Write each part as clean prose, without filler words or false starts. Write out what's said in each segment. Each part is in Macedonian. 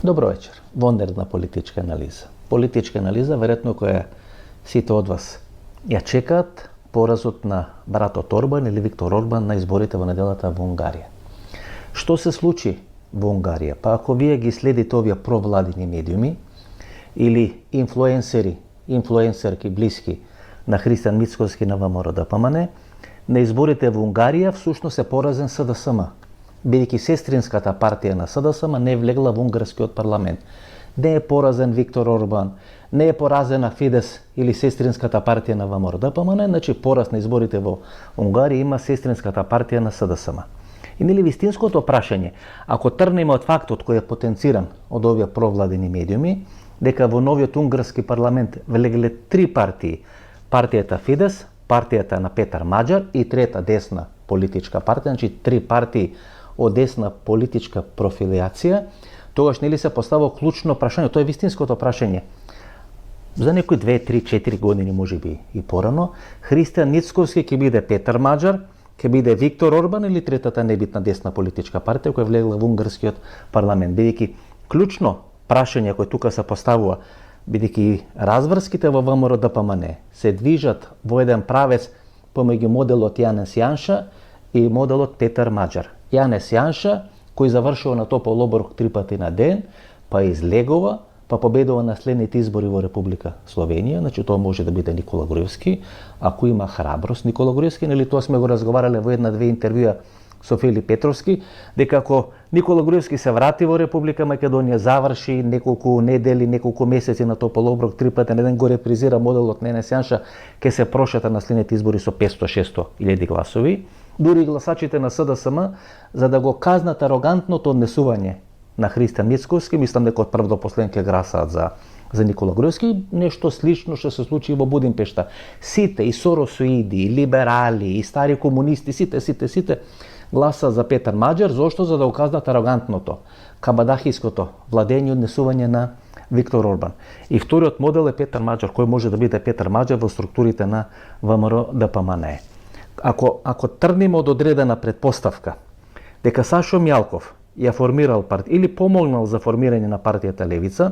Добро вечер. Вонерна политичка анализа. Политичка анализа, веројатно која сите од вас ја чекаат, поразот на братот Орбан или Виктор Орбан на изборите во неделата во Унгарија. Што се случи во Унгарија? Па ако вие ги следите овие провладини медиуми или инфлуенсерки блиски на Христијан Мицкоски на ВМРО-ДПМН, на изборите во Унгарија всушност е поразен СДСМ, бидејќи сестринската партија на СДСМ не влегла во унгарскиот парламент. Не е поразен Виктор Орбан, не е поразена Фидес или сестринската партија на ВМРО-ДПМН, значи пораз на изборите во Унгарија има сестринската партија на СДСМ. И нели вистинското прашање, ако тргнеме од фактот кој е потенциран од овие провладени медиуми, дека во новиот унгарски парламент влегле три партии: партијата Фидес, партијата на Петар Маџар и трета десна политичка партија, значи три партии од десна политичка профилијација, тогаш нели се поставува клучно прашање, тоа е вистинското прашање. За некои 2, 3, 4 години можеби и порано, Христијан Мицкоски ќе биде Петар Маџар, ќе биде Виктор Орбан или третата небитна десна политичка партија која влегла во унгарскиот парламент. Бидејќи клучно прашање кој тука се поставува, бидејќи разврските во ВМРО-ДПМН се движат во еден правец помеѓу моделот Јанес Јанша и моделот Петар Маџар. Јанес Јанша, кој завршува на топол оброк 3 пати на ден, па излегува, па победува на следните избори во Република Словенија, значи тоа може да биде Никола Груевски, ако има храброст Никола Груевски, нели тоа сме го разговарале во една-две интервјуа со Филип Петровски, дека ако Никола Груевски се врати во Република Македонија, заврши неколку недели, неколку месеци на топол оброк 3 пати на ден, го репризира моделот на Јанес Јанша, ќе се прошета на следните избори со 500-600 илјади гласови. Дури гласачите на СДСМ, за да го казнат арогантното однесување на Христијан Мицкоски, мислам дека од прв до последен ќе гласаат за Никола Груевски, нешто слично што се случи во Будимпешта. Сите, и соросоиди, и либерали, и стари комунисти, сите гласа за Петар Маџар. Зошто? За да го казнат арогантното, кабадахиското владење и однесување на Виктор Орбан. И вториот модел е Петар Маџар. Кој може да биде Петар Маџар во структурите на ВМРО-ДПМН? Ако тргнеме од одредена предпоставка дека Сашо Мјалков ја формирал или помогнал за формирање на партијата Левица,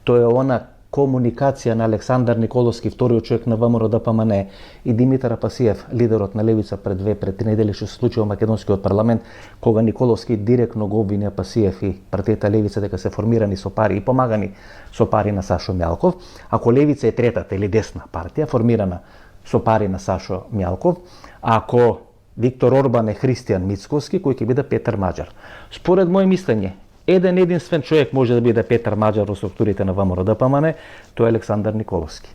тоа е она комуникација на Александар Николовски, вториот човек на ВМРО-ДПМН, и Димитар Апасиев, лидерот на Левица пред 2-3 недели што се случи во македонскиот парламент, кога Николовски директно го обвини Апасиев и партијата Левица дека се формирани со пари и помагани со пари на Сашо Мјалков. Ако Левица е третата или десна партија формирана со пари на Сашо Мјалков, ако Виктор Орбан е Христијан Мицкоски, кој ќе биде Петар Маџар. Според моје мислење, единствен човек може да биде Петар Маџар во структурите на ВМРО-ДПМН, тоа е Александар Николовски.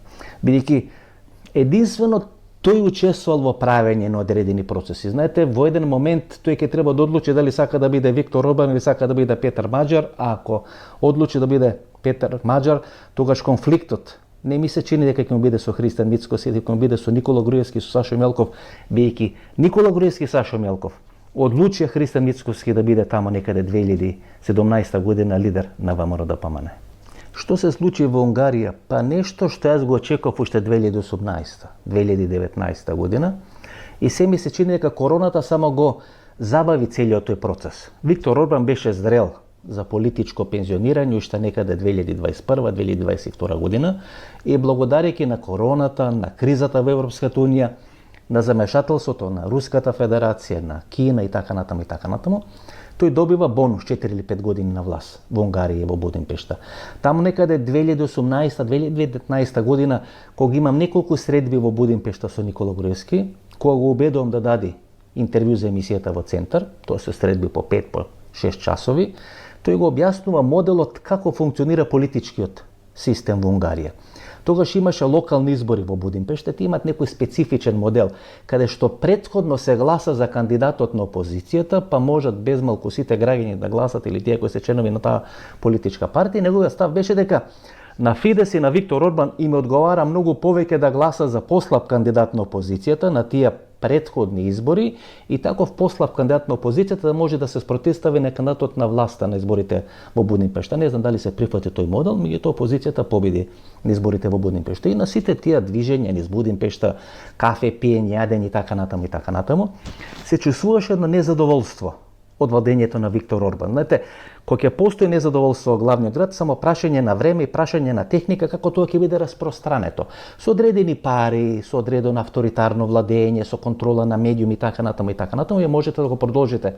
Бидејќи единствено тој учествувал во правење на одредени процеси. Знаете, во еден момент тој ќе треба да одлучи дали сака да биде Виктор Орбан или сака да биде Петар Маџар, а ако одлучи да биде Петар Маџар, тогаш конфликтот не ми се чини дека ќе му биде со Христијан Мицкоски, дека ќе му биде со Никола Груевски, со Сашо Мјалков, бидејќи Никола Груевски и Сашо Мјалков одлучија Христијан Мицкоски да биде тамо некаде 2017 година лидер на ВМРО-ДПМН. Што се случи во Унгарија? Па нешто што јас го очекував уште 2018-2019 година, и се ми се чини дека короната само го забави целиот тој процес. Виктор Орбан беше зрел за политичко пензионирање уште некаде 2021-2022 година, и благодарејќи на короната, на кризата во Европската унија, на замешателството на Руската федерација, на Кина и така натаму, тој добива бонус 4 или 5 години на власт во Унгарија и во Будимпешта. Таму некаде 2018-2019 година, кога имам неколку средби во Будимпешта со Никола Груевски, кога го убедувам да даде интервју за емисијата во Центар, тоа се средби по 5-6 часови, тој го објаснува моделот како функционира политичкиот систем во Унгарија. Тогаш имаше локални избори во Будимпешта, те имат некој специфичен модел, каде што претходно се гласа за кандидатот на опозицијата, па можат безмалку сите граѓани да гласат или тие кои се членови на таа политичка партија. Неговиот став беше дека на Фидес и на Виктор Орбан им одговара многу повеќе да гласа за послаб кандидат на опозицијата на тие претходни избори, и таков послаб кандидат на опозицијата да може да се спротивстави на кандидатот на власта на изборите во Будимпешта. Не знам дали се прифати тој модел, меѓутоа опозицијата победи на изборите во Будимпешта. И на сите тие движења низ Будимпешта, кафе пиење, јадење и така натаму, се чувствуваше едно незадоволство од владењето на Виктор Орбан. Знаете, Кога ќе постои незадоволство во главниот град, само прашање на време и прашање на техника како тоа ќе биде распространето. Со одредени пари, со одредено авторитарно владење, со контрола на медиуми и така натаму, ја можете да го продолжите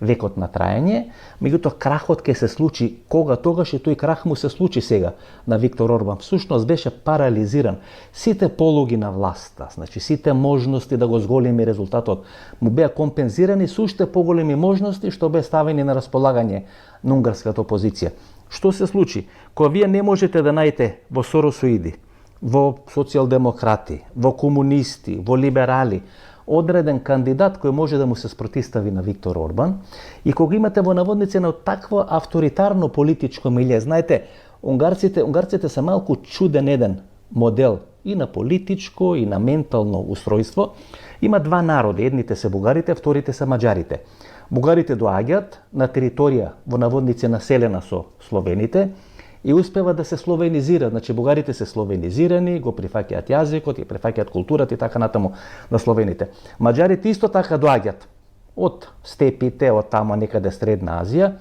векот на траење, меѓутоа крахот ќе се случи кога тогаш и тој крах му се случи сега на Виктор Орбан. Всушност беше парализиран. Сите полуги на власта, значи сите можности да го зголеми резултатот, му беа компензирани со уште поголеми можности што беа ставени на располагање на унгарската опозиција. Што се случи? Кога вие не можете да најдете во соросоиди, во социјалдемократи, во комунисти, во либерали, одреден кандидат кој може да му се спротистави на Виктор Орбан, и кога имате во наводници на такво авторитарно политичко милје, знаете, унгарците се малку чуден еден модел и на политичко и на ментално устройство. Има два народи, едните се бугарите, вторите се маđарите. Бугарите доаѓаат на територија во наводници населена со словените и успеват да се словенизираат. Значи бугарите се словенизирани, го прифаќаат јазикот, ја прифаќаат културата и така натаму на словените. Маđарите исто така доаѓаат од степите, од тамо некаде Средна Азија,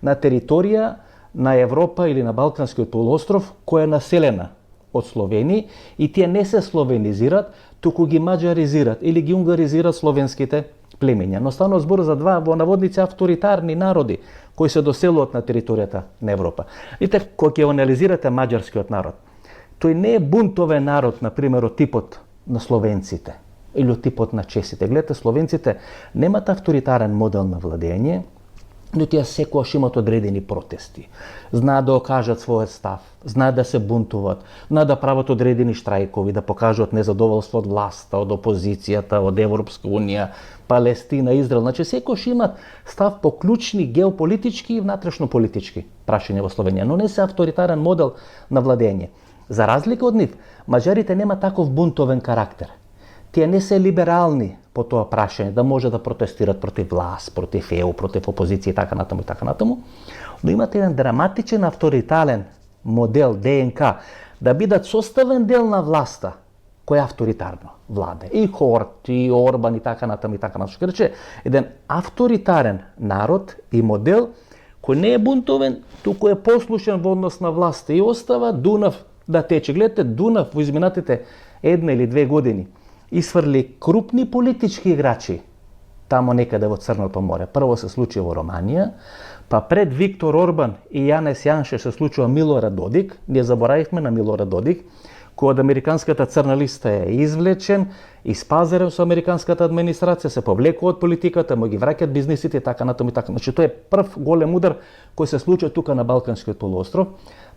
на територија на Европа или на Балканскиот полуостров која е населена од словени и тие не се словенизираат, туку ги маđаризираат или ги унгаризираат словенските племења. Но станува збор за два во наводници авторитарни народи кои се доселуваат на територијата на Европа. Видите, кога ќе анализирате маđарскиот народ, тој не е бунтовен народ, на пример, од типот на словенците или од типот на чесите. Гледате, словенците немат авторитарен модел на владење, но тие секогаш имат одредени протести. Знаат да окажат својот став, знаат да се бунтуваат, знаат да прават одредени штрајкови, да покажат незадоволство од власта, од опозицијата, од Европска унија, Палестина, Израел. Значи секогаш имат став по клучни геополитички и внатрешно-политички прашања во Словенија, но не се авторитарен модел на владење. За разлика од нив, маđарите нема таков бунтовен карактер. Тие не се либерални по тоа прашање, да може да протестират против власт, против ЕУ, против опозиција и така натаму, но имате еден драматичен авторитарен модел ДНК да бидат составен дел на власта која авторитарно владе. И Хорт, и Орбан и така натаму. Што рече, еден авторитарен народ и модел кој не е бунтовен, туку е послушен во однос на власта и остава Дунав да тече. Гледате, Дунав во изминатите 1 или 2 години исфрли крупни политички играчи тамо некаде во Црното море. Прво се случи во Романија, па пред Виктор Орбан и Јанес Јанше се случува Милорад Додик. Ние заборавивме на Милорад Додик, кој од американската црна листа е извлечен, испазарен со американската администрација, се повлекува од политиката, му ги враќаат бизнисите и така натаму. Значи тоа е прв голем удар кој се случува тука на Балканскиот полуостров,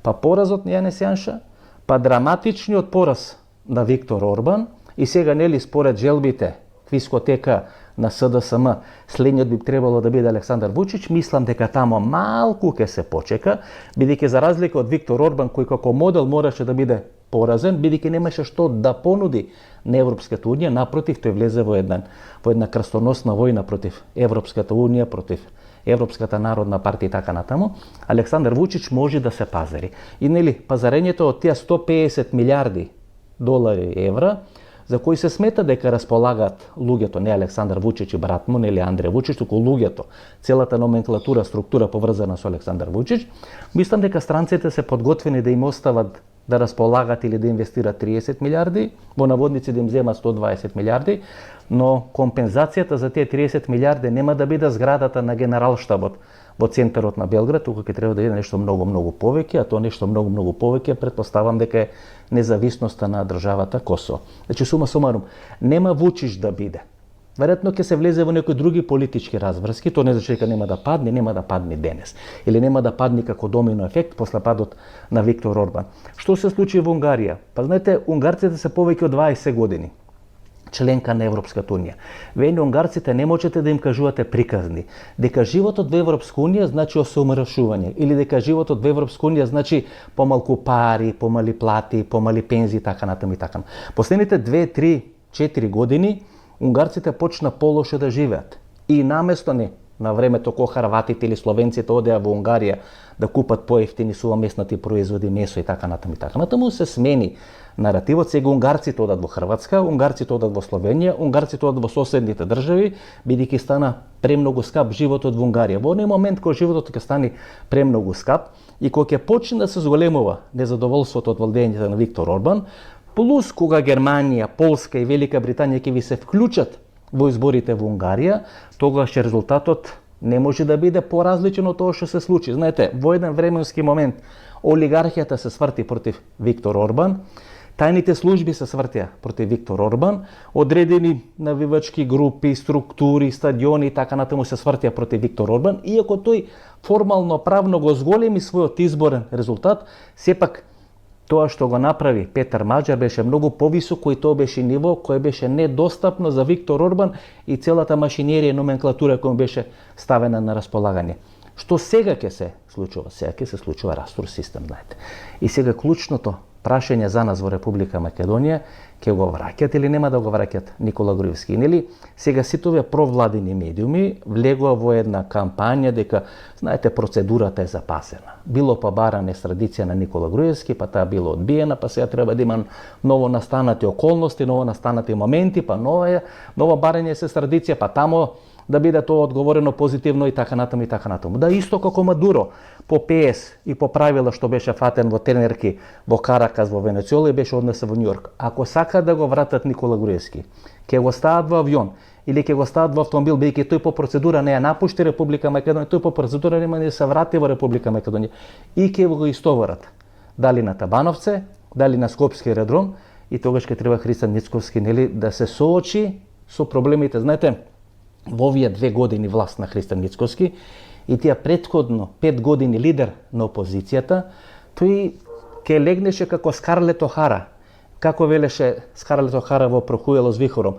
па поразот на Јанес Јанша, па драматичниот пораз на Виктор Орбан и сега нели според желбите квискотека на СДСМ следниот би требало да биде Александар Вучич. Мислам дека тамо малку ќе се почека, бидејќи за разлика од Виктор Орбан кој како модел мораше да биде поразен, бидејќи немаше што да понуди на Европската унија, напротив тој влезе во една крстоносна војна против Европската унија, против Европската народна партија и така натаму. Александар Вучич може да се пазари. И нели пазарењето од тие 150 милиарди долари евра за кои се смета дека располагаат луѓето, не Александар Вучич и брат му, нели Андреј Вучич, туку луѓето, целата номенклатура, структура поврзана со Александар Вучич, мислам дека странците се подготвени да им остават да располагат или да инвестират 30 милиарди, во наводници да им земат 120 милиарди, но компензацијата за тие 30 милиарди нема да биде зградата на Генералштабот во центарот на Белград, тука ќе треба да биде нешто многу повеќе, а тоа нешто многу повеќе претпоставам дека е независноста на државата Косово. Значи сума сумарум, нема Вучич да биде. Веројатно ќе се влезе во некои други политички разврски, тоа не значи дека нема да падне денес. Или нема да падне како домино ефект после падот на Виктор Орбан. Што се случи во Унгарија? Па знаете, унгарците се повеќе од 20 години членка на Европската унија. Вие унгарците не можете да им кажувате приказни дека животот во Европска унија значи осомршување или дека животот во Европска унија значи помалку пари, помали плати, помали пензии така натаму и така. Последните 2, 3, 4 години унгарците почна полоше да живеат. И наместо на времето кога харватите или словенците одеа во Унгарија да купат поевтини сувоместнати производи, месо и така натаму и така натаму, се смени наративот. Сега унгарците одат во Хрватска, унгарците одат во Словенија, унгарците одат во соседните држави, бидејќи стана премногу скап животот во Унгарија. Во оној момент кога животот ќе стане премногу скап и кога ќе почне да се зголемува незадоволството од владењето на Виктор Орбан, плюс кога Германија, Полска и Велика Британија ќе ви се вклучат во изборите во Унгарија, тогаш резултатот не може да биде поразличен од тоа што се случи. Знаете, во еден временски момент олигархијата се сврти против Виктор Орбан, тајните служби се свртија против Виктор Орбан, одредени навивачки групи, структури, стадиони и така натаму се свртија против Виктор Орбан, иако тој формално правно го зголеми својот изборен резултат, сепак тоа што го направи Петар Маџар беше многу повисоко и тоа беше ниво кое беше недостапно за Виктор Орбан и целата машинерија и номенклатура која беше ставена на располагање. Што сега ќе се случува? Сега ќе се случува растур систем, знаете. И сега клучното прашање за нас во Република Македонија, ќе го враќат или нема да го враќат Никола Груевски? Нели сега сите овие провладини медиуми влегува во една кампања дека, знаете, процедурата е запасена. Било па баране с традиција на Никола Груевски, па таа било одбиена, па сега треба да има ново настанати околности, ново настанати моменти, па ново барање се традиција, па тамо да биде тоа одговорено позитивно и така натаму и така натаму. Да исто како Мадуро по ПС и по правила што беше фатен во Тенерки, во Каракас, во Венецуела и беше однесен во Њујорк. Ако сака да го вратат Никола Груевски, ќе го стават во авион или ќе го стават во автомобил, бидејќи тој по процедура не ја напушти Република Македонија, тој по процедура нема да се врати во Република Македонија и ќе го истоварат дали на Табановце, дали на Скопски аеродром и тогаш ќе треба Христан Мицковски, нели, да се соочи со проблемите. Знаете, во овие 2 години власт на Христан Мицковски и тие претходно 5 години лидер на опозицијата, тој ќе легнеше како Скарлет Охара. Како велеше Скарлет Охара во Прохуело с вихором,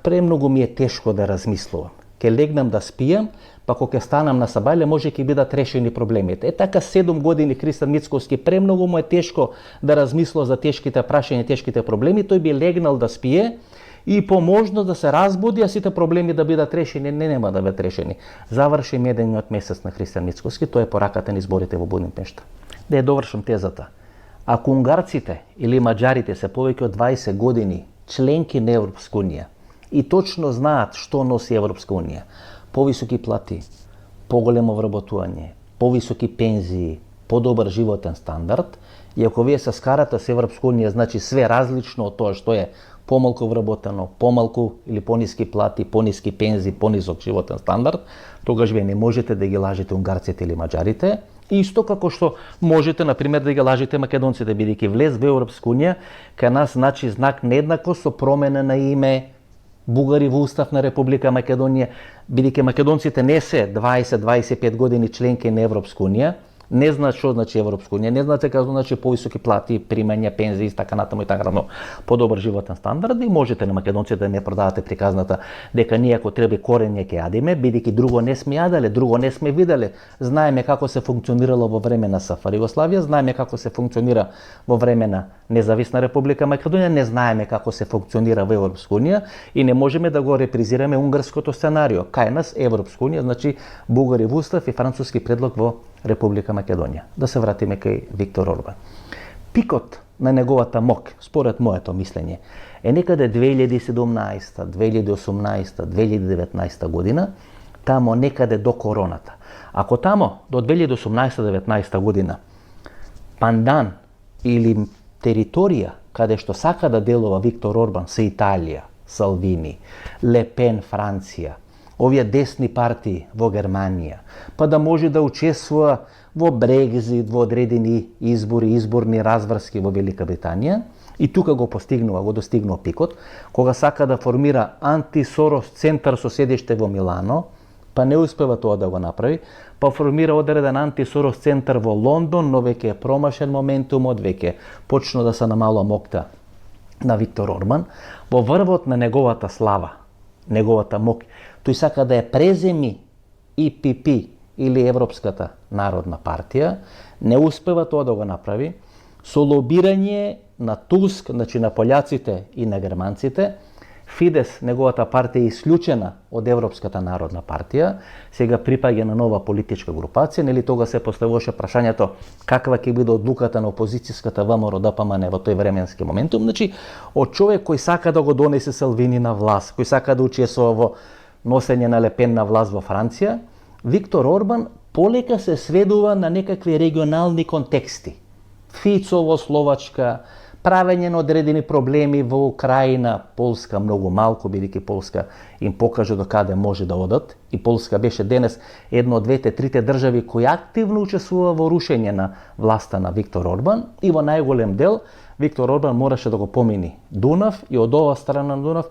премногу ми е тешко да размислувам. Ќе легнам да спијам, па кога ќе станам на сабајле може ќе бидат решени проблемите. Така 7 години Христан Мицковски премногу му е тешко да размислува за тешките прашања, тешките проблеми, тој би легнал да спие и по можност да се разбуди, а сите проблеми да бидат решени, нема да бидат решени. Заврши медениот месец на Христан Мицковски, тоа е пораката на изборите во Будимпешта. Да ја довршам тезата. Ако унгарците или маđарите се повеќе од 20 години членки на Европска унија и точно знаат што носи Европска унија, повисоки плати, поголемо вработување, повисоки пензии, подобар животен стандард, и ако вие се скарате со Европска унија, значи све различно од тоа што е помалку вработено, помалку или пониски плати, пониски пензии, понизок животен стандард, тогаш вие не можете да ги лажете унгарците или маđарите, исто како што можете, например, да ги лажите македонците, бидејќи влез во Европска унија, кај нас значи знак нееднакво со промена на име, бугари во устав на Република Македонија, бидејќи македонците не се 20-25 години членки на Европска унија, не знаат што значи Европска унија, не знаат како значи повисоки плати, примања, пензии, така натаму и така натаму, подобар животен стандард, и можете на македонците да не продавате приказната дека ние ако треба корење ќе јадиме, бидејќи друго не сме јаделе, друго не сме виделе. Знаеме како се функционирало во време на СФР Југославија, знаеме како се функционира во време на Независна Република Македонија, не знаеме како се функционира во Европска унија и не можеме да го репризираме унгарското сценарио. Кај нас Европска унија значи бугари во устав и француски предлог во Република Македонија. Да се вратиме кај Виктор Орбан. Пикот на неговата мок, според моето мислење, е некаде 2017, 2018, 2019 година, тамо некаде до короната. Ако тамо до 2018-2019 година пандан или територија каде што сака да делува Виктор Орбан со Италија, Салвини, Ле Пен Франција, овие десни партии во Германија, па да може да учествува во Брекзит, во одредени избори, изборни разврски во Велика Британија, и тука го достигнува пикот, кога сака да формира анти-Сорос центар со седиште во Милано, па не успева тоа да го направи, па формира одреден анти-Сорос центар во Лондон, но веќе е промашен моментумот, веќе почна да се намалува мокта на Виктор Орбан, во врвот на неговата слава, неговата мок, тој сака да ја преземи ИПП или Европската народна партија, не успева тоа да го направи, со лобирање на Туск, значи на пољаците и на германците, Фидес, неговата партија е исклучена од Европската народна партија, сега припаѓа на нова политичка групација, нели тога се поставуваше прашањето каква ќе биде одлуката на опозицијската ВМРО ДПМН во тој временски моментум. Значи, од човек кој сака да го донесе Салвини на власт, кој сака да учествува во носење на Лепен на власт во Франција, Виктор Орбан полека се сведува на некакви регионални контексти. Фицо во Словачка, правење на одредени проблеми во Украина, Полска многу малку, бидејќи Полска им покажа до каде може да одат, и Полска беше денес една од двете, трите држави кои активно учествува во рушење на власта на Виктор Орбан, и во најголем дел Виктор Орбан мораше да го помини Дунав и од ова страна на Дунав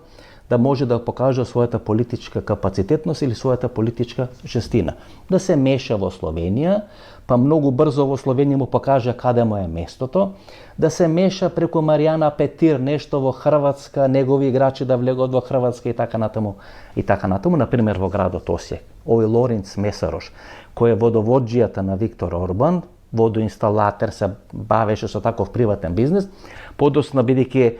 да може да покаже својата политичка капацитетност или својата политичка жестина. Да се меша во Словенија, па многу брзо во Словенија му покажа каде му е местото, да се меша преку Маријана Петир нешто во Хрватска, негови играчи да влегат во Хрватска и така натаму, например во градот Осијек. Овој Лоринц Месарош, кој е водовоđијата на Виктор Орбан, водоинсталатер, се бавеше со таков приватен бизнес, подосна бидејќи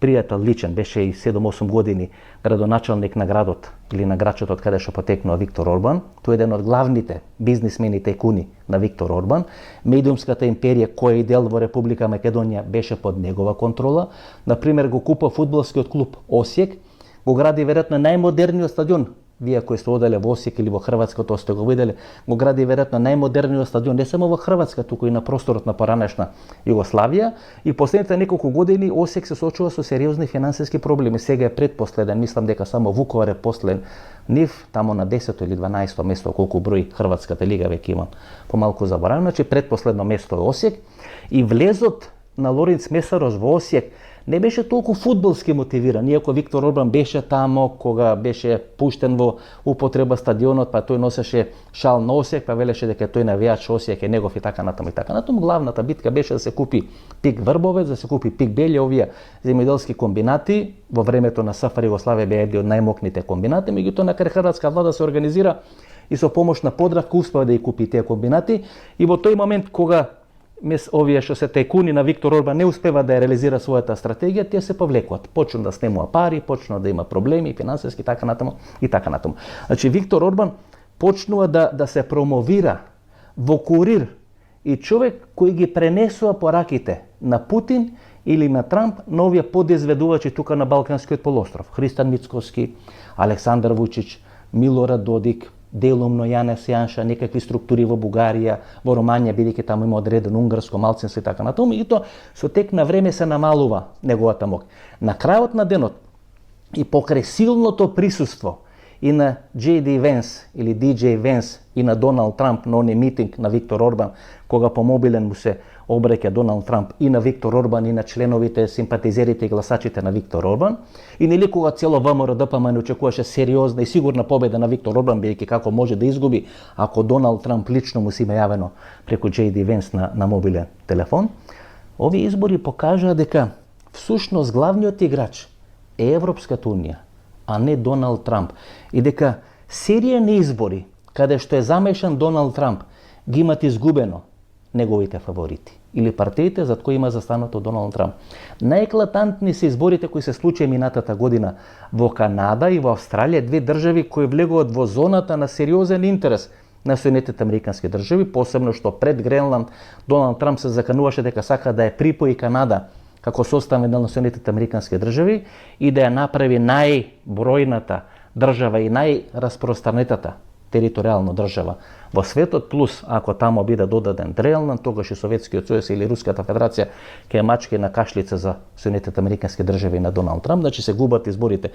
пријател личен, беше и 7-8 години градоначалник на градот или на грачот каде што потекнува Виктор Орбан. Тој е еден од главните бизнисмени тајкуни на Виктор Орбан. Медиумската империја која е дел во Република Македонија беше под негова контрола. Например, го купа фудбалскиот клуб Осијек, го гради веројатно најмодерниот стадион. Вие кои сте оделе во Осијек или во Хрватска, тоа сте го виделе, го гради веројатно најмодерниот стадион не само во Хрватска, туку и на просторот на поранешна Југославија. И последните неколку години Осијек се соочува со сериозни финансиски проблеми. Сега е предпоследен, мислам дека само Вуковар е последен нив, тамо на 10 или 12 место, колку број Хрватската лига веќе имам помалку заборавено, значи предпоследно место е Осијек. И влезот на Лоринц Месарош во Осијек не беше толку фудбалски мотивиран, иако Виктор Орбан беше тамо кога беше пуштен во употреба стадионот, па тој носеше шал на Осијек, па велеше дека тој навијач Осијек е негов и така натаму и така натаму. Главната битка беше да се купи Пик Врбовец, да се купи Пик Белје, овие земјоделски комбинати. Во времето на СФР Југославија беа едни од најмокните комбинати, меѓутоа на крај хрватска влада се организира и со помош на Подравка успеа да ја купи тие комбинати, и во тој момент кога овие што се тајкуни на Виктор Орбан не успева да ја реализира својата стратегија, тие се повлекуваат. Почнува да снемува пари, почнува да има проблеми финансиски, така натаму и така натаму. Значи Виктор Орбан почнува да се промовира во курир и човек кој ги пренесува пораките на Путин или на Трамп на овие подизведувачи тука на Балканскиот полуостров. Христан Мицкоски, Александар Вучич, Милорад Додик, делумно Јанес Јанша, некакви структури во Бугарија, во Романија, бидејќи таму има одредено унгарско малцинство и така натаму, и тоа со тек на време се намалува неговата мок. На крајот на денот и покрај силното присуство и на J.D. Венс или DJ Венс и на Доналд Трамп на оној митинг на Виктор Орбан, кога по мобилен му се обраќа Доналд Трамп и на Виктор Орбан и на членовите, симпатизерите и гласачите на Виктор Орбан, и нели кога цело ВМРО ДПМН очекуваше сериозна и сигурна победа на Виктор Орбан, бидејќи како може да изгуби ако Доналд Трамп лично му се има јавено преку J.D. Венс на мобилен телефон, овие избори покажаа дека всушност главниот играч е Европската унија, а не Доналд Трамп, и дека серија на избори каде што е замешан Доналд Трамп ги имат изгубено неговите фаворити или партиите зад кои има застанато Доналд Трамп. Најеклатантни се изборите кои се случија минатата година во Канада и во Австралија, две држави кои влегуваат во зоната на сериозен интерес на Соединетите американски држави, посебно што пред Гренланд Доналд Трамп се закануваше дека сака да ја припои Канада како составен дел на Соединетите американски држави и да ја направи најбројната држава и најраспространетата територијална држава во светот, плюс ако тамо биде додаден Гренланд, тогаш и Советскиот сојуз или Руската федерација ќе е мачка и на кашлица за Соединетите американски држави на Доналд Трамп, значи се губат изборите.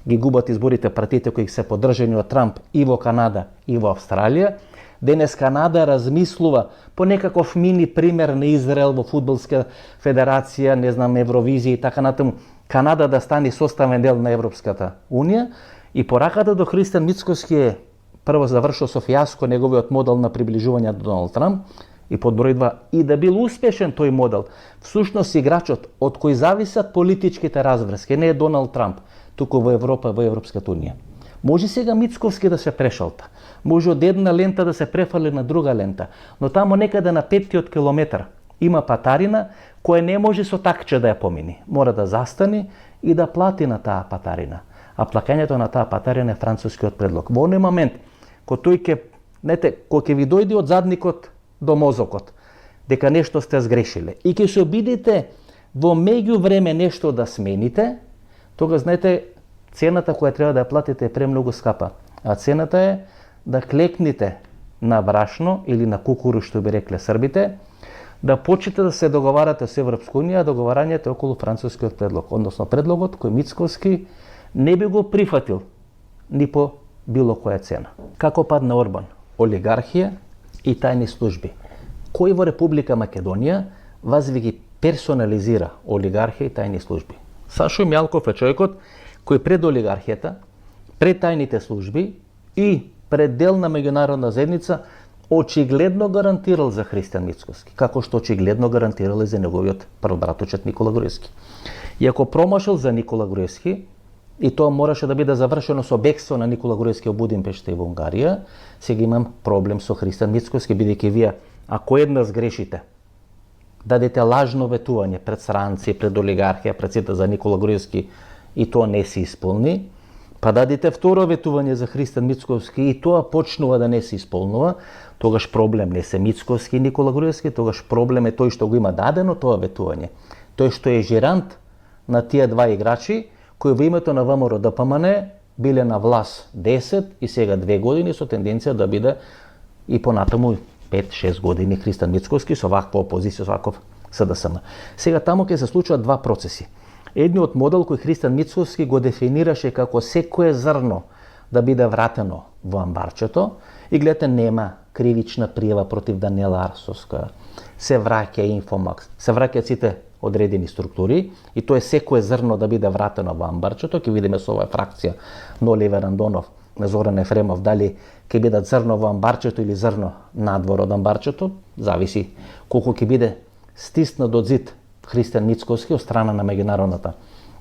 Ги губат изборите партиите кои се поддржани од Трамп и во Канада и во Австралија. Денес Канада размислува по некаков мини пример на Израел во фудбалска федерација, не знам, Евровизија и така натаму, Канада да стане составен дел на Европската унија, и пораката до Христан Мицкоски е прво завршил со фијаско неговиот модел на приближување до Доналд Трамп, и под број 2, и да бил успешен тој модел, всушност играчот од кој зависат политичките разврски не е Доналд Трамп, туку во Европа, во Европската унија. Може сега Мицковски да се прешалта, може од една лента да се префали на друга лента, но тамо некаде на 5-тиот километар има патарина која не може со такче да ја помини. Мора да застани и да плати на таа патарина. А плаќањето на таа патарина е францускиот предлог. Во оној момент, кога ќе ви дојде од задникот до мозокот, дека нешто сте сгрешиле и ќе се обидите во меѓувреме нешто да смените, тога знаете, цената која треба да ја платите е премногу скапа. А цената е да клекнете на брашно или на кукуру, што би рекле србите, да почнете да се договарате со Европска унија, договарањето е околу францускиот предлог, односно предлогот кој Мицкоски не би го прифатил ни по било која цена. Како падна Орбан? Олигархија и тајни служби. Кој во Република Македонија вас ви ги персонализира олигархија и тајни служби? Сашо Мјалков е човекот кој пред олигархијата, пред тајните служби и пред дел на меѓународна заедница очигледно гарантирал за Христијан Мицкоски, како што очигледно гарантирал и за неговиот првбратучет Никола Груевски. И ако промашал за Никола Груевски, и тоа мораше да биде завршено со бегство на Никола Груевски во Будимпешта и во Унгарија, сега имам проблем со Христијан Мицкоски, бидејќи вие, ако еднаш грешите, дадете лажно ветување пред странци, пред олигархија, пред сите за Никола Груевски и тоа не се исполни, па дадете второ ветување за Христијан Мицкоски и тоа почнува да не се исполнува, тогаш проблем не се Мицкоски и Никола Груевски, тогаш проблем е тој што го има дадено тоа ветување. Тој што е жирант на тие два играчи, кои во името на ВМРО ДПМН биле на власт 10 и сега 2 години со тенденција да биде и понатаму 5-6 години Христијан Мицкоски со ваква опозиција, со ваков СДСМ. Сега таму ќе се случуваат два процеси. Едниот модел кој Христијан Мицкоски го дефинираше како секое зрно да биде вратено во амбарчето и гледате нема кривична пријава против Даниела Арсовска, се враќа Инфомакс, се враќаат сите одредени структури и тоа е секое зрно да биде вратено во амбарчето. Ќе видиме со оваа фракција на Оливер Андонов, на Зоран Ефремов, дали ќе бидат зрно во амбарчето или зрно надвор од амбарчето, зависи колку ќе биде стиснат од зид Христијан Мицкоски од страна на меѓународната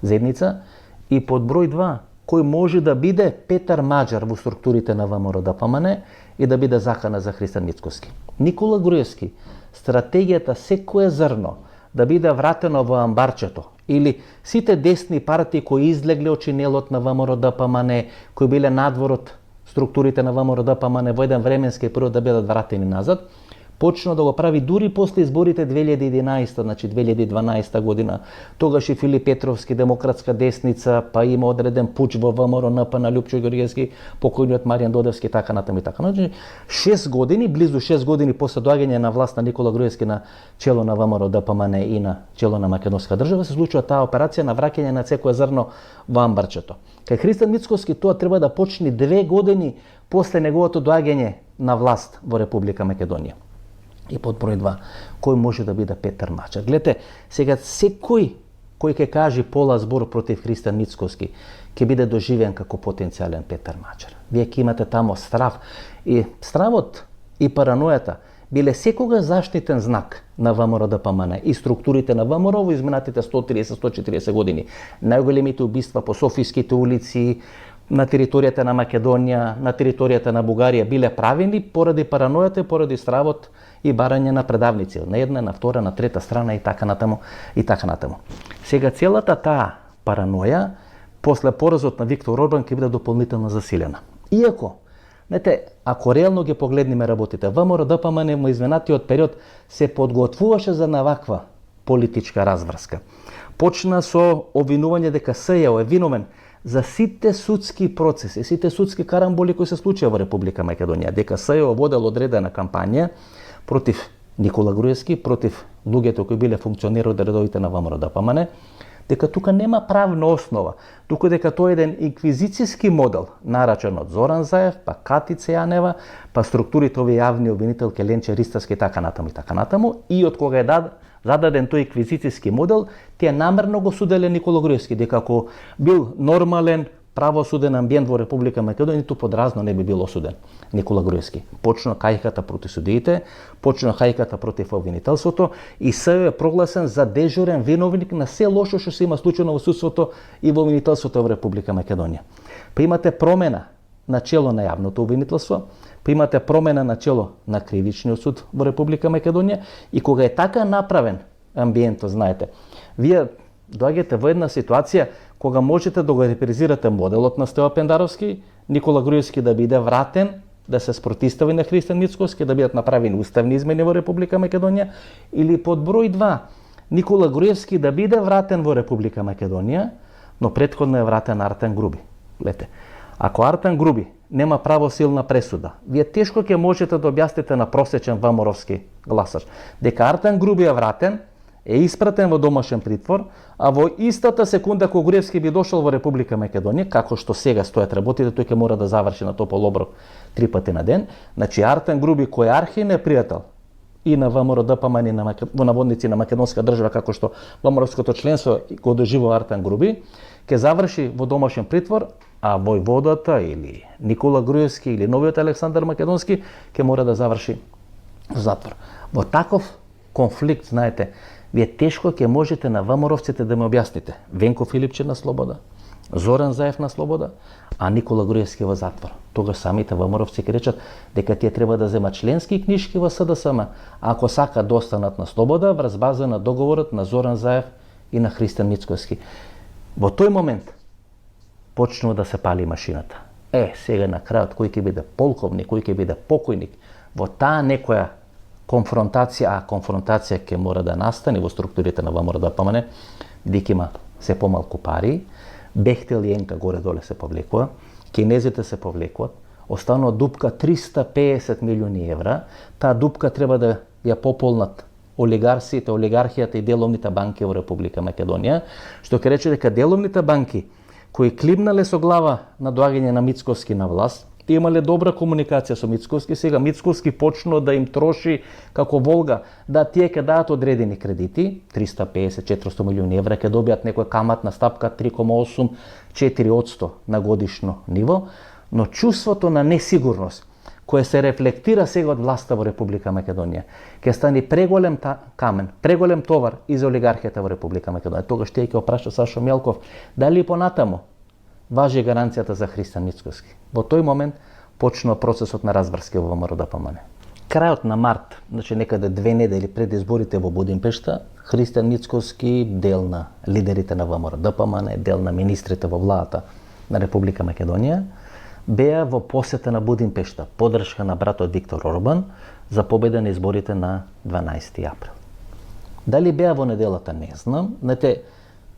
заедница. И под број 2, кој може да биде Петар Маџар во структурите на ВМРО ДПМН и да биде закана за Христијан Мицкоски. Никола Груевски, стратегијата секое зрно да биде вратено во амбарчето, или сите десни партии кои излегле од чинелот на ВМРО ДПМН, кои биле надвор од структурите на ВМРО ДПМН во еден временски период да бидат вратени назад, почна да го прави дури после изборите 2011, значи 2012 година. Тогаш и Филип Петровски, демократска десница, па има одреден пуч во ВМРО НП на Лјупчо Георгиевски, покојниот Маријан Додевски, така натаму и така. Значи 6 години, близу 6 години после доаѓање на власт на Никола Груевски на чело на ВМРО ДПМН и на чело на македонска држава, се случува таа операција на враќање на секое зрно во амбарчето. Кај Христијан Мицкоски тоа треба да почне 2 години после неговото доаѓање на власт во Република Македонија. И под број 2, кој може да биде Петар Маџар? Гледате, сега секој кој ќе каже пола збор против Христијан Мицкоски ќе биде доживен како потенцијален Петар Маџар. Вие ќе имате тамо страв и стравот и паранојата биле секогаш заштитен знак на ВМРО ДПМН и структурите на ВМРО во изминатите 130-140 години. Најголемите убиства по софиските улици, на територијата на Македонија, на територијата на Бугарија биле правени поради паранојата и поради стравот и барање на предавници, на една, на втора, на трета страна и така натаму и така натаму. Сега целата таа параноја после поразот на Виктор Орбан ќе биде дополнително засилена. Иако, знаете, ако реално ги погледнеме работите, ВМРО ДПМН во изминатиот период се подготвуваше за наваква политичка разврска. Почна со обвинување дека СЈО е виновен за сите судски процеси, сите судски карамболи кои се случија во Република Македонија, дека СЈО водел одредена кампања против Никола Груевски, против луѓето кои биле функционери од редовите на ВМРО ДПМН, дека тука нема правна основа, туку дека тоа е еден инквизицијски модел, нарачен од Зоран Заев, па Катица Јанева, па структурите овие јавни обвинителки Ленче Ристовски, така натаму, и од кога е зададен тој инквизицијски модел, тие намерно го суделе Никола Груевски, дека ако бил нормален правосуден амбиент во Република Македонија, ниту подразно не би бил осуден Никола Груевски. Почна кајката против судиите, почна кајката против обвинителството и СЈО е прогласен за дежурен виновник на се лошо што се има случено во судството и во обвинителството во Република Македонија. Па имате промена на чело на јавното обвинителство, па имате промена на чело на кривичниот суд во Република Македонија и кога е така направен амбиентот, знаете, вие доаѓате во една ситуација кога можете да го репрезирате моделот на Стева Пендаровски, Никола Груевски да биде вратен, да се спротистави на Христијан Мицкоски, да бидат направени уставни измени во Република Македонија, или под број 2, Никола Груевски да биде вратен во Република Македонија, но претходно е вратен Артем Груби. Лете, ако Артем Груби нема правосилна пресуда, вие тешко ќе можете да објасните на просечен ВМРО-вски гласач дека Артем Груби е вратен, е испратен во домашен притвор, а во истата секунда кога Груевски би дошол во Република Македонија, како што сега стојат работите, тој ќе мора да заврши на топол оброк 3 пати на ден. Значи Артем Груби, кој е архивен пријател и на ВМРО ДПМН и на во наводници на македонска држава, како што ВМРО-вското членство го доживува Артем Груби, ќе заврши во домашен притвор, а војводата или Никола Груевски или новиот Александар Македонски ќе мора да заврши во затвор. Во таков конфликт, знаете, вие тешко ќе можете на ВМРО-вците да ме објасните. Венко Филипче на слобода, Зоран Заев на слобода, а Никола Груевски во затвор. Тогаш самите ВМРО-вци ќе речат дека тие треба да земат членски книжки во СДСМ, ако сакат да останат на слобода врз база на договорот на Зоран Заев и на Христијан Мицкоски. Во тој момент почнува да се пали машината. Сега на крајот кој ќе биде полковник, кој ќе биде покојник, во таа некоја конфронтација, а конфронтација ќе мора да настане во структурите на ВМРО ДПМН, бидејќи има се помалку пари, Бехтел и Енка горе-доле се повлекува, кинезите се повлекуваат, останува дупка 350 милиони евра, таа дупка треба да ја пополнат олигарсите, олигархијата и деловните банки во Република Македонија, што ќе рече дека деловните банки кои климнале со глава на доаѓање на Мицкоски на власт, имале добра комуникација со Мицкоски, сега Мицкоски почнува да им троши како волга, да тие ќе дадат одредени кредити, 350-400 милиони евра, ќе добијат некоја каматна стапка 3,8-4% на годишно ниво, но чувството на несигурност, кое се рефлектира сега од власта во Република Македонија, ќе стане преголем камен, преголем товар и за олигархијата во Република Македонија. Тогаш тие ќе опрашаат Сашо Мелков дали понатаму важи гаранцијата за Христијан Мицкоски. Во тој момент почнува процесот на разврски во ВМРО ДПМН. Крајот на март, значи некаде 2 недели пред изборите во Будимпешта, Христијан Мицкоски, дел на лидерите на ВМРО ДПМН, дел на министрите во владата на Република Македонија, беа во посета на Будимпешта, поддршка на братот Виктор Орбан за победа на изборите на 12 април. Дали беа во неделата, не знам. Знаете,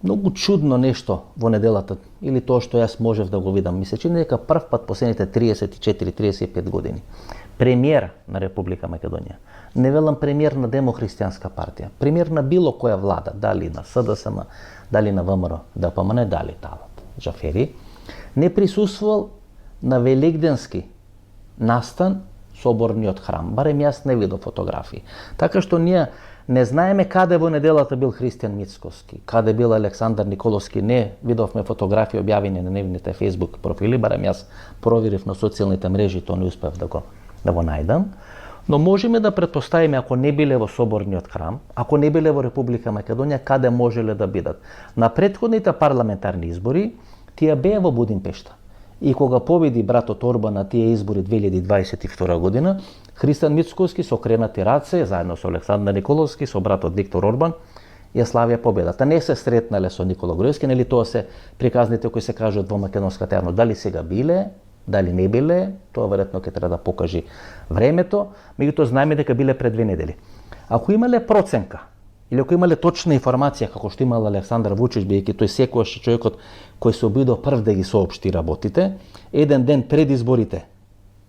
многу чудно нешто во неделата, или тоа што јас можев да го видам. Ми се чини дека прв пат последните 34-35 години премиер на Република Македонија, не велам премиер на Демохристијанска партија, премиер на било која влада, дали на СДСМ, дали на ВМРО ДПМН, дали Талат Джафери, не присуствувал на великденски настан соборниот храм. Барем јас не видов фотографии. Така што ние не знаеме каде во неделата бил Христијан Мицкоски, каде бил Александар Николовски, не видовме фотографии објавени на нивните Facebook профили, барем јас проверив на социјалните мрежи, тоа не успев да го најдам. Но можеме да претпоставиме, ако не биле во соборниот храм, ако не биле во Република Македонија, каде можеле да бидат. На претходните парламентарни избори, тие беа во Будимпешта. И кога победи братот Орбан на тие избори 2022 година, Христијан Мицкоски со кренати раце, заедно со Александар Николовски, со братот Виктор Орбан, ја славија победата. Не се сретнале со Никола Груевски, нели тоа се приказните кои се кажат во македонската јавност. Дали сега биле, дали не биле, тоа веројатно ќе треба да покажи времето, меѓутоа знаеме дека биле пред 2 недели. Ако имале проценка, или ако имале точна информација, како што имал Александар Вучич, бидејќи тој секојаш човекот кој се обидо прв да ги соопшти работите, еден ден пред изборите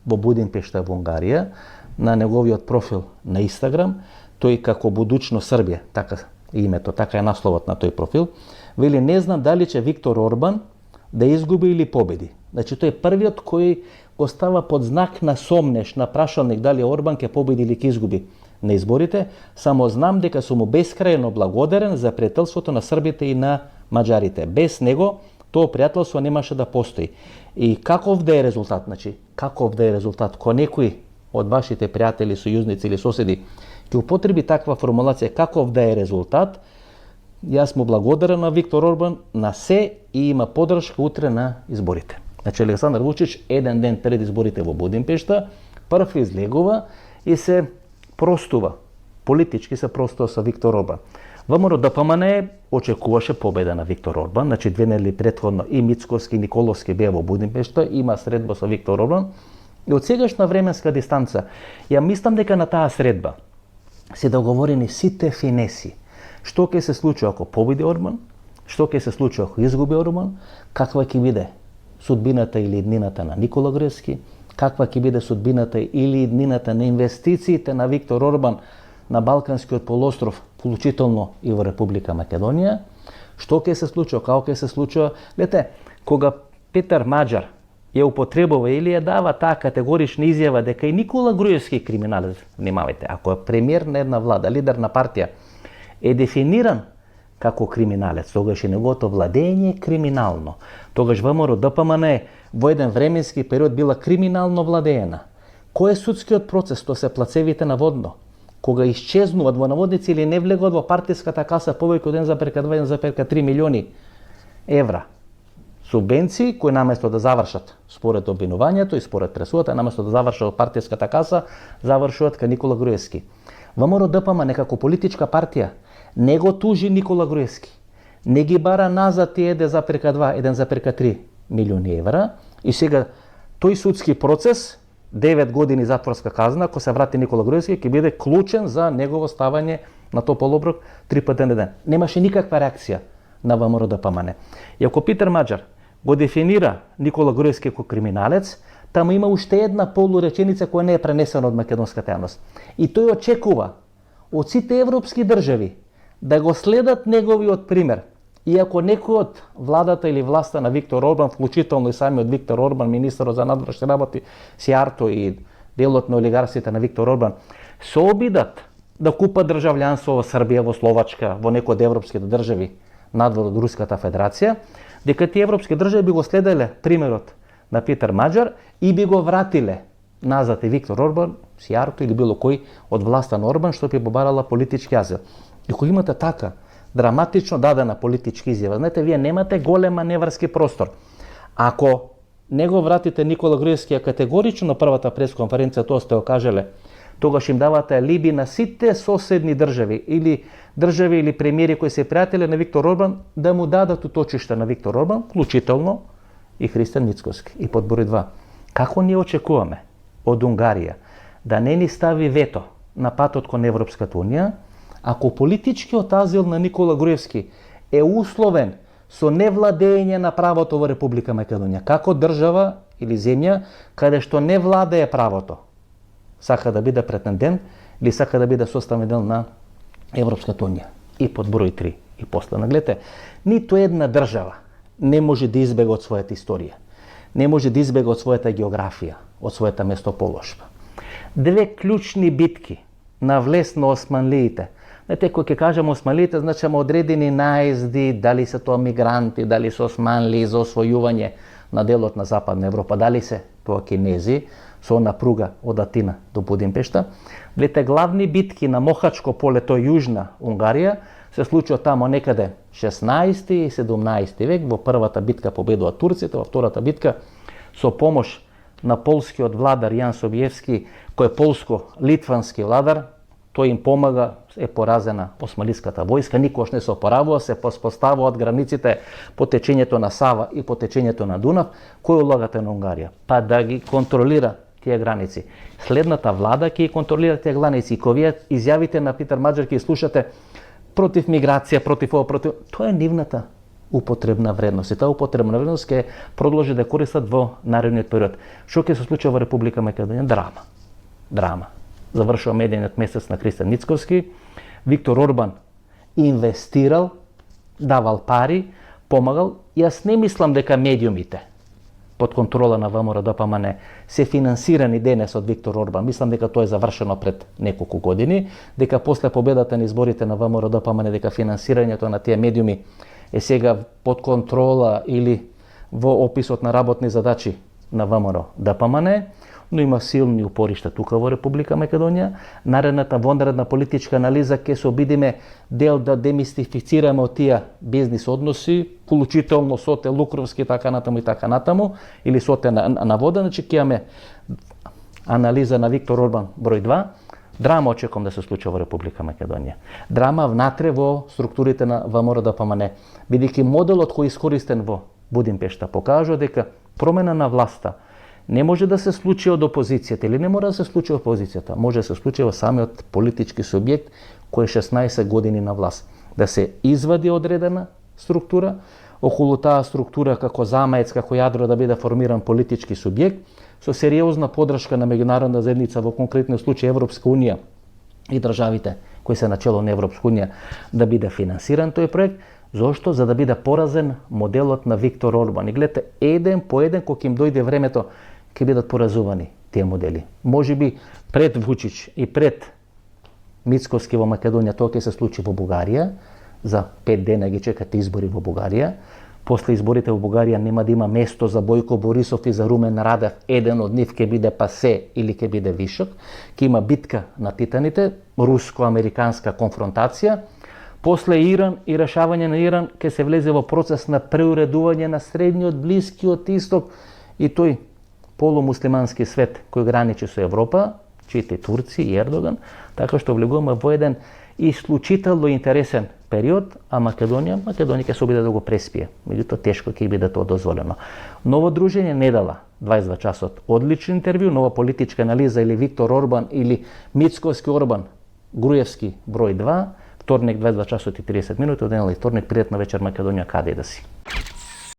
во Будимпешта во Унгарија, на неговиот профил на Инстаграм, тој како Будучно Србија, така името, така е насловот на тој профил, вели не знам дали ќе Виктор Орбан да изгуби или победи. Значи тој е првиот кој го става под знак на сомнеш, на прашалник дали Орбан ќе победи или ќе изгуби на изборите, само знам дека сум му бескрајно благодарен за пријателството на србите и на маđарите. Без него тоа пријателство немаше да постои. И каков да е резултат, значи, каков да е резултат, кога некој од вашите пријатели, сојузници или соседи ќе употреби таква формулација, каков да е резултат, јас му благодарен на Виктор Орбан на се и има поддршка утре на изборите. Значи Александар Вучич еден ден пред изборите во Будимпешта прв излегува и се простува, политички се простува со Виктор Орбан. ВМРО ДПМН очекуваше победа на Виктор Орбан, значи 2 недели претходно и Мицкоски и Николовски беа во Будимпешта, има средба со Виктор Орбан. И од сегашна временска дистанца, ја мислам дека на таа средба се договорени сите финеси. Што ќе се случи ако победи Орбан, што ќе се случи ако изгуби Орбан, каква ќе биде судбината или иднината на Никола Груевски, каква ќе биде судбината или иднината на инвестициите на Виктор Орбан на Балканскиот полуостров, вклучително и во Република Македонија, што ќе се случи, како ќе се случи. Гледате, кога Петар Маџар ја употребува или ја дава таа категорична изјава дека и Никола Груевски криминалец, внимавајте, ако е премиер на една влада, лидер на партија, е дефиниран како криминалец, тогаш и неговото владење е криминално. Тогаш ВМРО ДПМН во еден временски период била криминално владеена. Кој е судскиот процес? Тоа се плацевите на водно. Кога исчезнуваат во наводници или не влегуваат во партиската каса повеќе од 1,2-1,3 милиони евра субвенции, кои наместо да завршат според обвинувањето и според пресудата, наместо да завршат во партиската каса, завршуваат кај Никола Груевски. ВМРО ДПМН како политичка партија не го тужи Никола Груевски, не ги бара назад тие 1,2-1,3 милиони евра и сега тој судски процес 9 години затворска казна, ако се врати Никола Груевски, ќе биде клучен за негово ставање на топол оброк 3 пати на ден. Немаше никаква реакција на ВМРО ДПМН. И ако Петар Маџар го дефинира Никола Груевски како криминалец, таму има уште една полуреченица која не е пренесена од македонската јавност. И тој очекува од сите европски држави да го следат неговиот пример. И ако некој од владата или власта на Виктор Орбан, вклучително и самиот Виктор Орбан, министерот за надворешни работи, Сијарто и делот на олигарсите на Виктор Орбан, се обидат да купат државјанство во Србија, во Словачка, во некој од европските држави надвор од Руската Федерација, дека тие европски држави би го следеле примерот на Петар Маџар и би го вратиле назад и Виктор Орбан, Сијарто или било кој од власта на Орбан што би побарала политички азил. И кога имате така драматично дадена политичка изјава, знаете, вие немате голем маневарски простор. Ако не го вратите Никола Груевски категорично на првата пресконференција, тоа сте го кажале, тогаш им давате алиби на сите соседни држави или премиери кои се пријатели на Виктор Орбан да му дадат уточишта на Виктор Орбан, вклучително и Христијан Мицкоски. И под број 2, како ние очекуваме од Унгарија да не ни стави вето на патот кон Европската Унија, ако политичкиот азил на Никола Груевски е условен со невладење на правото во Република Македонија, како држава или земја каде што не владее правото, сака да биде претендент или сака да биде составен дел на Европската Унија. И под број 3, и после нагледате, ниту една држава не може да избега од својата историја, не може да избега од својата географија, од својата местоположба. Две клучни битки на влез на османлиите. Знаете, кој ќе кажеме османлиите, значиме одредени наезди, дали се тоа мигранти, дали се османли за освојување на делот на Западна Европа, дали се тоа кинези со она пруга од Атина до Будимпешта. Двете главни битки на Мохачко поле, тоа јужна Унгарија, се случува тамо некаде 16 и 17 век. Во првата битка победува турците, во втората битка со помош на полскиот владар Јан Собиевски, кој е полско-литвански владар, тој им помага, е поразена османлиската војска, никош не се опоравува, се поставуваат границите по течењето на Сава и по течењето на Дунав. Кој улагате на Унгарија? Па да ги контролира тие граници. Следната влада ќе ги контролира тие граници. И кога вие изјавите на Петар Маџар ќе слушате против миграција, против ова, против... Тоа е нивната употребна вредност. И таа употребна вредност ќе продолжи да користат во наредниот период. Што ќе се случи во Република Македонија? Драма. Завршува медијниот месец на Христијан Мицкоски. Виктор Орбан инвестирал, давал пари, помагал. Јас не мислам дека медиумите под контрола на ВМРО ДПМН се финансирани денес од Виктор Орбан. Мислам дека тоа е завршено пред неколку години, дека после победата на изборите на ВМРО ДПМН, дека финансирањето на тие медиуми е сега под контрола или во описот на работни задачи на ВМРО ДПМН, но има силни упоришта тука во Република Македонија. Наредната вонредна политичка анализа ќе се обидиме дел да демистифицираме од тие бизнис односи, вклучително со те Лукровски така натаму, или со те на вода, значи ќе имаме анализа на Виктор Орбан број 2, Драма очекувам да се случи во Република Македонија. Драма внатре во структурите на ВМРО-ДПМН, бидејќи моделот кој искористен во Будимпешта покажува дека промена на власта не може да се случи од опозицијата или не мора да се случи од опозицијата, може да се случи во самиот политички субјект кој е 16 години на власт. Да се извади одредена структура, околу таа структура како замаец, како јадро да биде формиран политички субјект, со сериозна подршка на меѓународна заедница, во конкретниот случај Европска унија и државите кои се начело на Европска унија, да биде финансиран тој проект. Зошто? За да биде поразен моделот на Виктор Орбан. И гледате, еден по еден, кога им дојде времето, ќе бидат поразувани тие модели. Може би пред Вучич и пред Мицкоски во Македонија, тоа ќе се случи во Бугарија. За 5 дена ги чекате избори во Бугарија. После изборите во Бугарија нема да има место за Бојко Борисов и за Румен Радев. Еден од нив ќе биде пасе или ќе биде вишок. Ќе има битка на титаните, руско-американска конфронтација. После Иран и решавање на Иран ќе се влезе во процес на преуредување на средниот, блискиот исток и тој полумуслимански свет кој граничи со Европа, чите Турци и Ердоган, така што влегуваме во еден исклучително интересен период, а Македонија ќе се обиде да го преспие. Меѓутоа тешко ќе биде тоа дозволено. Ново дружење не дала 22 часот одличен интервју, нова политичка анализа или Виктор Орбан или Мицкоски Орбан, Груевски број 2, вторник 22 часот и 30 минути, оденала и вторник, пријатна вечер Македонија, каде и да си.